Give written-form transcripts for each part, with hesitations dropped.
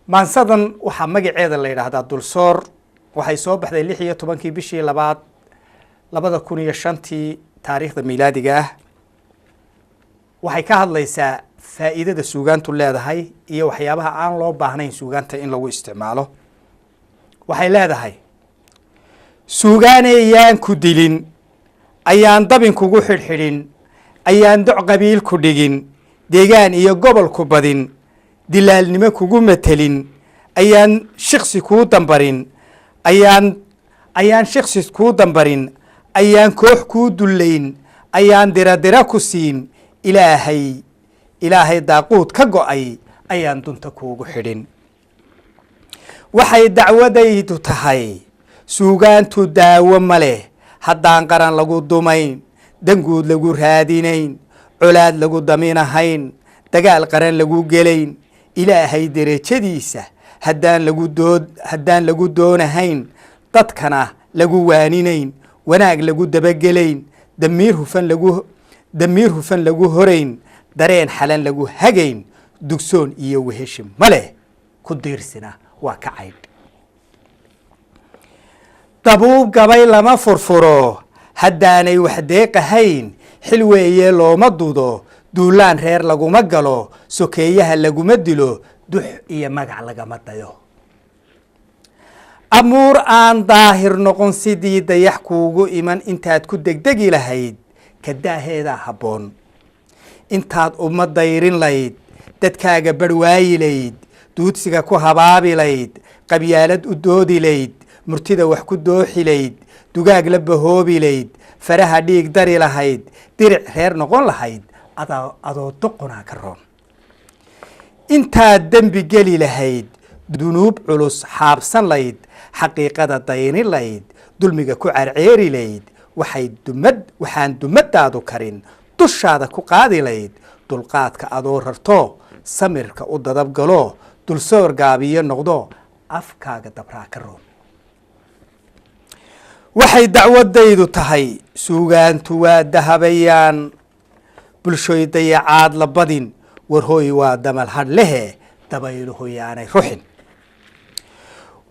maansadan waxaa magaceeda la yiraahdaa dulsoor waxay soo baxday 16 bishii labaad 2005 taariikhda miilaadiga ah waxay ka hadlaysaa faa'iidada suugaantu leedahay iyo waxyaabaha aan loo baahnayn suugaanta in lagu isticmaalo waxay leedahay suugaanayaan ku dilin ayaan dabin kugu xidhxidhin ayaan doc qabiil ku dhigin deegaan iyo gobol ku badin dilaalnimo kugu matelin ayaan shakhsi kuu dambarin ayaan shakhsi kuu dambarin ayaan koox kuu dullayn ayaan dira ku siin ilaahay daaquud ka go'ay ayaan dunta kuugu xidhin waxay dacwadaydu tahay suugaantu daawo ma leh haddaan qaran lagu dumayn danguud lagu raadinayn colaad lagu daminahayn dagaal qaran lagu gelayn ilaahay derajadiisa haddaan lagu doonahayn dadkana lagu waaninayn wanaag lagu dabagelayn damiir hufan lagu horayn dareen xalan lagu hagayn dugsoon iyo weheshi male ku diirsina waa ka cayd dabuub gabay lama furfuro haddaanay wax deeqahayn xil weeye looma dudo duulaan reer laguma galo sokeeyaha laguma dilo dux iyo magac lagama dayo amuur aan daahir noqon sidii dayax kuugu iman intaad ku degdegi lahayd kadaaheeda habboon intaad uma dayrin layd dadkaaga barwaayi layd duudsiga ku habaabi layd qabyaalad u doodi layd murtida wax ku dooxi layd dugaag la bahoobi layd faraha dhiig dari lahayd diric reer noqon lahayd adoo doqonaa ka roon intaad dembi geli lahayd dunuub culus xaabsan layd xaqiiqada dayni layd dulmiga ku carceeri layd waxaan dumadaadu karin dushaada ku qaadi layd dulqaadka adoo rarto samirka u dadabgalo dulsoor gaabiyo noqdo afkaaga dabraa ka roon waxay dacwadaydu tahay suugaantu waa dahabayaan bulshooy dayacaad la badin warhooy waa damal hadh lehe dabayluhu yaanay ruxin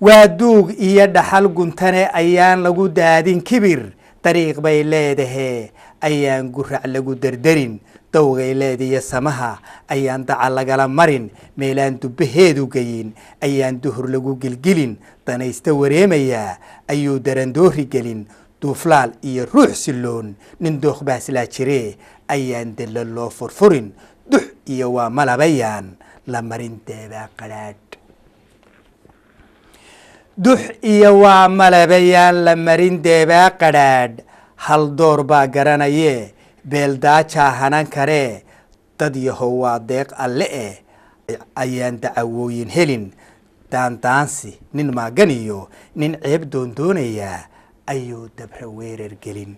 waa duug iyo dhaxal guntane ayaan lagu daadin kibir dariiq bay leedahe ayaan gurac lagu derderin dawgay leediyo samaha ayaan daca lagala marin meelaan dubbaheedu geyin ayaan duhur lagu gilgilin danaysta wareemayaa ayuu darandoori gelin duuflaal iyo ruux silloon nin dookhbaaslaa jiree ayaan della loo furfurin dux iyo waa malabayaan la marin deebaa qadhaadh dux iyo waa malabayaan la marin deebaa qadhaadh hal door baa garanayee beeldaajaa hanan karee dad yahow waa deeq alle ayaan dacawooyin helin daandaansi nin maaganiyo nin ceeb doondoonayaa ayuu dabra weerar gelin